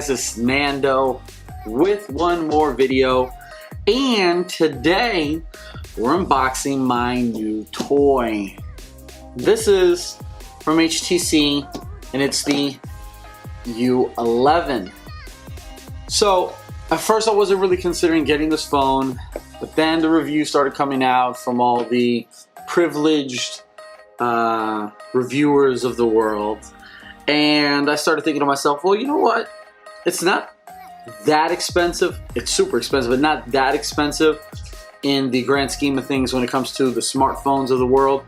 guys, it's Nando with one more video, and today we're unboxing my new toy. This is from HTC and it's the U11. So at first I wasn't really considering getting this phone, but then the reviews started coming out from all the privileged reviewers of the world, and I started thinking to myself, well, you know what, it's not that expensive. It's super expensive, but not that expensive in the grand scheme of things when it comes to the smartphones of the world.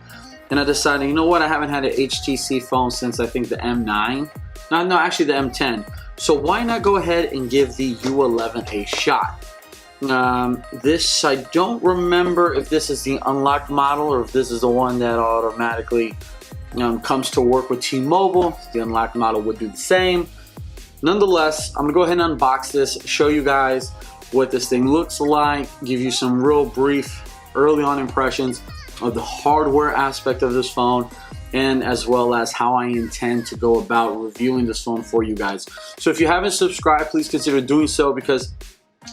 And I decided, you know what, I haven't had an HTC phone since I think the M9. No, actually the M10. So why not go ahead and give the U11 a shot? This, I don't remember if this is the unlocked model or if this is the one that automatically comes to work with T-Mobile. The unlocked model would do the same. Nonetheless, I'm gonna go ahead and unbox this, show you guys what this thing looks like, give you some real brief early on impressions of the hardware aspect of this phone, and as well as how I intend to go about reviewing this phone for you guys. So if you haven't subscribed, please consider doing so, because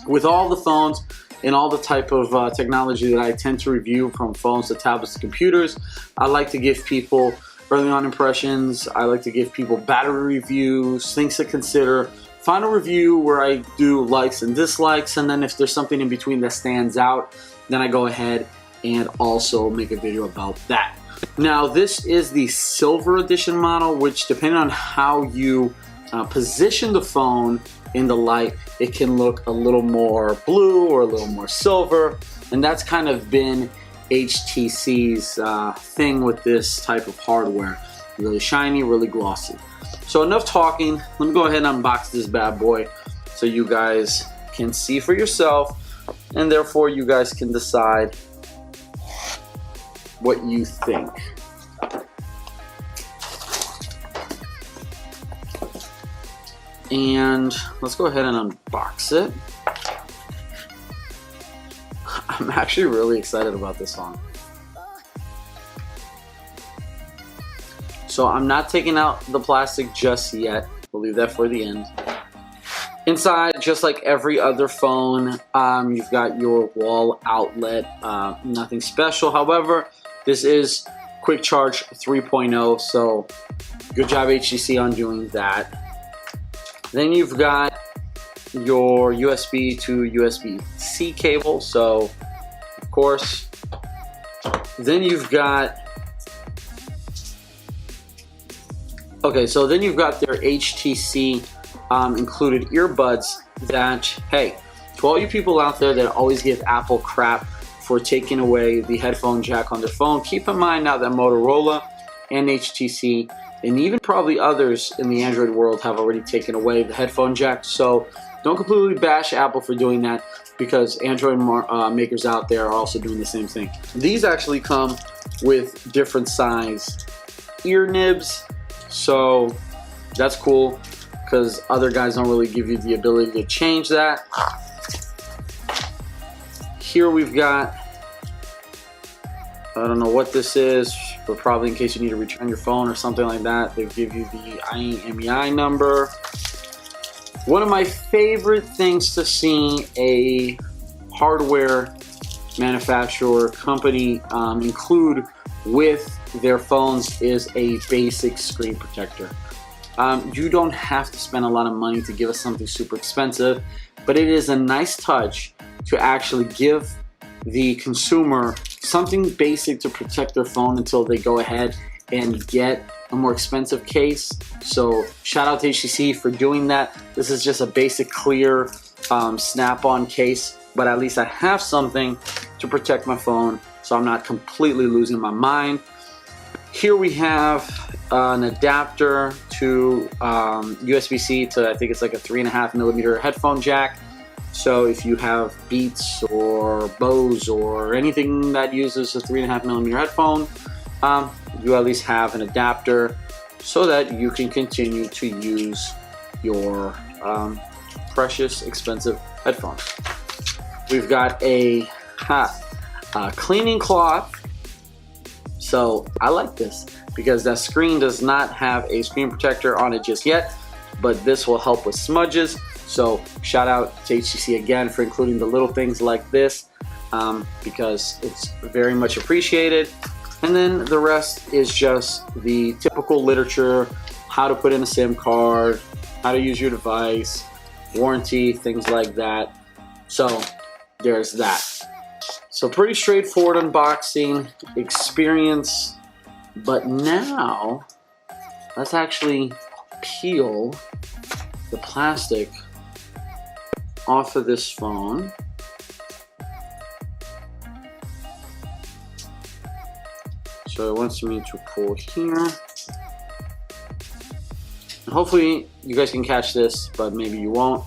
with all the phones and all the type of technology that I tend to review, from phones to tablets to computers, I like to give people early on impressions. I like to give people battery reviews, things to consider, final review where I do likes and dislikes, and then if there's something in between that stands out, then I go ahead and also make a video about that. Now, this is the silver edition model, which depending on how you position the phone in the light, it can look a little more blue or a little more silver, and that's kind of been HTC's thing with this type of hardware. Really shiny, really glossy. So enough talking, let me go ahead and unbox this bad boy so you guys can see for yourself, and therefore you guys can decide what you think. And let's go ahead and unbox it. I'm actually really excited about this phone. So I'm not taking out the plastic just yet. We'll leave that for the end. Inside, just like every other phone, you've got your wall outlet. Nothing special. However, this is Quick Charge 3.0, so good job HTC on doing that. Then you've got your USB to USB-C cable, so of course. Then you've got, okay, so then you've got their HTC included earbuds that, hey, to all you people out there that always give Apple crap for taking away the headphone jack on their phone, keep in mind now that Motorola and HTC and even probably others in the Android world have already taken away the headphone jack. So don't completely bash Apple for doing that, because Android makers out there are also doing the same thing. These actually come with different size ear nibs, so that's cool, because other guys don't really give you the ability to change that. Here we've got, I don't know what this is, but probably in case you need to return your phone or something like that, they give you the IMEI number. One of my favorite things to see a hardware manufacturer company include with their phones is a basic screen protector. You don't have to spend a lot of money to give us something super expensive, but it is a nice touch to actually give the consumer something basic to protect their phone until they go ahead and get a more expensive case. So shout out to HTC for doing that. This is just a basic clear snap-on case, but at least I have something to protect my phone so I'm not completely losing my mind. Here we have an adapter to USB-C to, I think it's like a 3.5mm headphone jack. So if you have Beats or Bose or anything that uses a 3.5mm headphone, you at least have an adapter so that you can continue to use your precious, expensive headphones. We've got a cleaning cloth. So I like this because that screen does not have a screen protector on it just yet. but this will help with smudges. So shout out to HTC again for including the little things like this, because it's very much appreciated. And then the rest is just the typical literature, how to put in a SIM card, how to use your device, warranty, things like that. So there's that. So pretty straightforward unboxing experience. But now let's actually peel the plastic off of this phone. So it wants me to pull here. And hopefully you guys can catch this, but maybe you won't.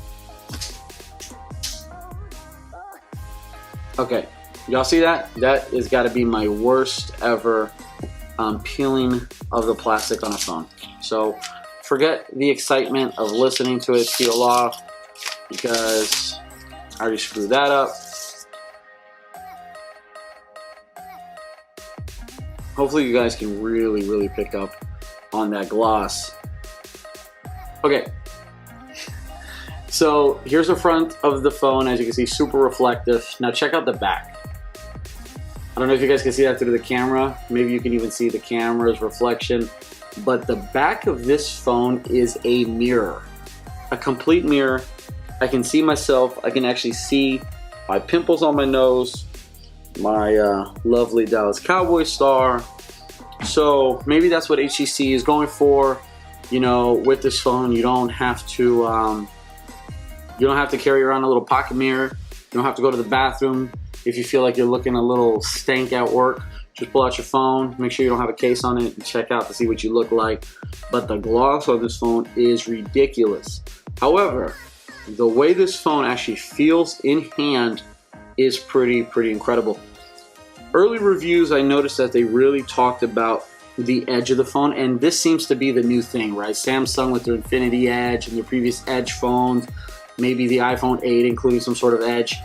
Okay, y'all see that? That has got to be my worst ever peeling of the plastic on a phone. So forget the excitement of listening to it peel off, because I already screwed that up. Hopefully you guys can really pick up on that gloss. Okay, so here's the front of the phone. As you can see, super reflective. Now check out the back. I don't know if you guys can see that through the camera. Maybe you can even see the camera's reflection. But the back of this phone is a mirror, a complete mirror. I can see myself. I can actually see my pimples on my nose, my lovely Dallas Cowboy star. So maybe that's what HTC is going for. You know, with this phone, you don't have to carry around a little pocket mirror. You don't have to go to the bathroom if you feel like you're looking a little stank at work. Just pull out your phone, make sure you don't have a case on it, and check out to see what you look like. But the gloss on this phone is ridiculous. However, the way this phone actually feels in hand is pretty incredible. Early reviews, I noticed that they really talked about the edge of the phone, and this seems to be the new thing, right? Samsung with their Infinity Edge and their previous Edge phones, maybe the iPhone 8 including some sort of edge.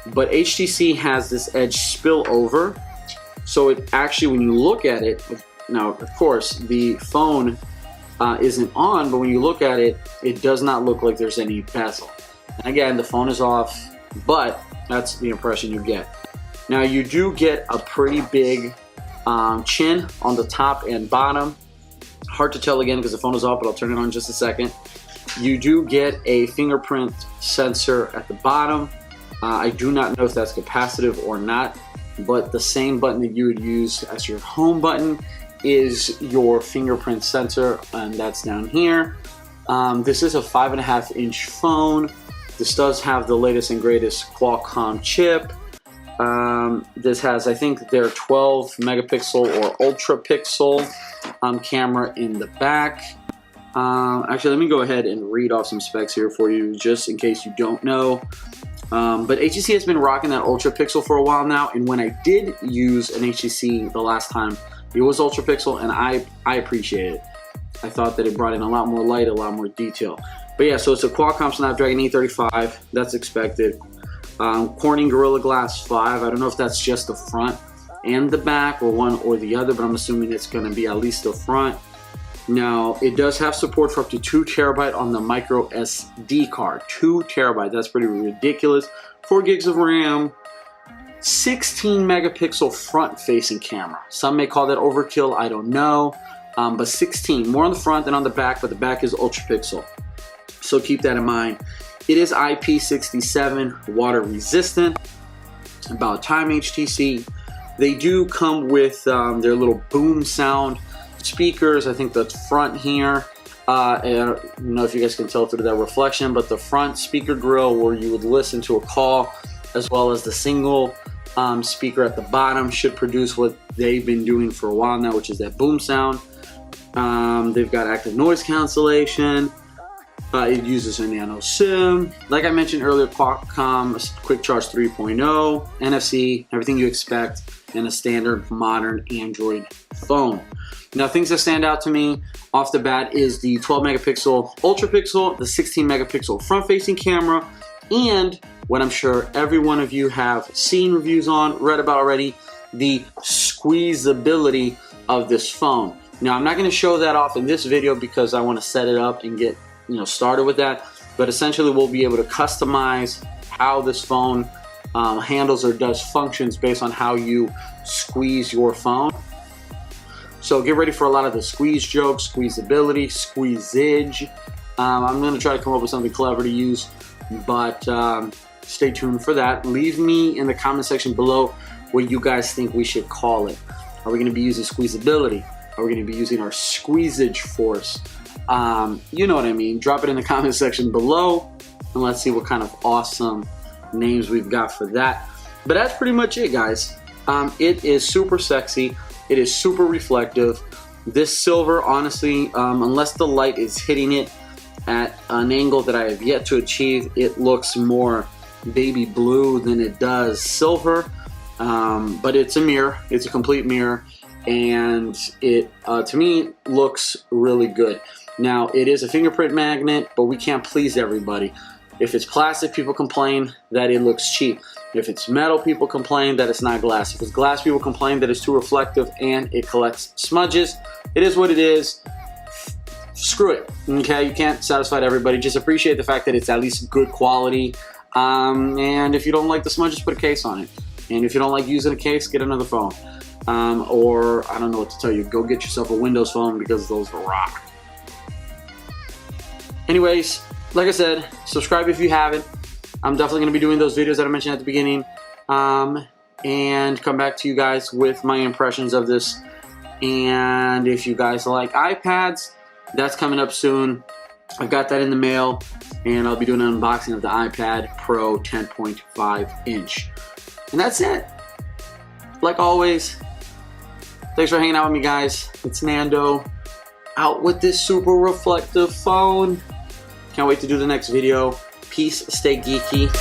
But HTC has this edge spill over, so it actually, when you look at it, now of course the phone isn't on, but when you look at it, it does not look like there's any bezel. And again, the phone is off, but that's the impression you get. Now you do get a pretty big chin on the top and bottom. Hard to tell again because the phone is off, but I'll turn it on in just a second. You do get a fingerprint sensor at the bottom. I do not know if that's capacitive or not, but the same button that you would use as your home button is your fingerprint sensor, and that's down here. This is a 5.5-inch phone. This does have the latest and greatest Qualcomm chip. This has, I think, their 12 megapixel or ultra pixel camera in the back. Actually, let me go ahead and read off some specs here for you, just in case you don't know. But HTC has been rocking that ultra pixel for a while now, and when I did use an HTC the last time, it was ultra pixel, and I appreciate it. I thought that it brought in a lot more light, a lot more detail. But yeah, so it's a Qualcomm Snapdragon 835, that's expected. Corning Gorilla Glass 5, I don't know if that's just the front and the back, or one or the other, but I'm assuming it's going to be at least the front. Now, it does have support for up to 2 terabyte on the micro SD card. 2 terabyte, that's pretty ridiculous. 4 gigs of RAM, 16 megapixel front-facing camera. Some may call that overkill, I don't know. But 16, more on the front than on the back, but the back is ultra pixel. So keep that in mind. It is IP67 water resistant. About time, HTC. They do come with their little boom sound speakers. I think the front here, and I don't know if you guys can tell through that reflection, but the front speaker grill where you would listen to a call, as well as the single speaker at the bottom, should produce what they've been doing for a while now, which is that boom sound. They've got active noise cancellation. It uses a nano SIM. Like I mentioned earlier, Qualcomm Quick Charge 3.0, NFC, everything you expect in a standard modern Android phone. Now, things that stand out to me off the bat is the 12 megapixel ultra pixel, the 16 megapixel front facing camera, and what I'm sure every one of you have seen reviews on, read about already, the squeezability of this phone. Now, I'm not going to show that off in this video because I want to set it up and get started with that. But essentially, we'll be able to customize how this phone handles or does functions based on how you squeeze your phone. So get ready for a lot of the squeeze jokes, squeezability, squeezage. I'm going to try to come up with something clever to use, but stay tuned for that. Leave me in the comment section below what you guys think we should call it. Are we going to be using squeezability? Are we going to be using our squeezage force? You know what I mean. Drop it in the comment section below, and let's see what kind of awesome names we've got for that. But that's pretty much it, guys. It is super sexy. It is super reflective. This silver, honestly, unless the light is hitting it at an angle that I have yet to achieve, it looks more baby blue than it does silver. But it's a mirror. It's a complete mirror, and it to me looks really good. Now, it is a fingerprint magnet, but we can't please everybody. If it's plastic, people complain that it looks cheap. If it's metal, people complain that it's not glass. If it's glass, people complain that it's too reflective and it collects smudges. It is what it is. Screw it, okay? You can't satisfy everybody. Just appreciate the fact that it's at least good quality. And if you don't like the smudges, put a case on it. And if you don't like using a case, get another phone. Or, I don't know what to tell you, go get yourself a Windows phone because those rock. Anyways, like I said, subscribe if you haven't. I'm definitely going to be doing those videos that I mentioned at the beginning, and come back to you guys with my impressions of this. And if you guys like iPads, that's coming up soon. I've got that in the mail, and I'll be doing an unboxing of the iPad Pro 10.5 inch. And that's it. Like always, thanks for hanging out with me, guys. It's Nando, out with this super reflective phone. Can't wait to do the next video. Peace, stay geeky.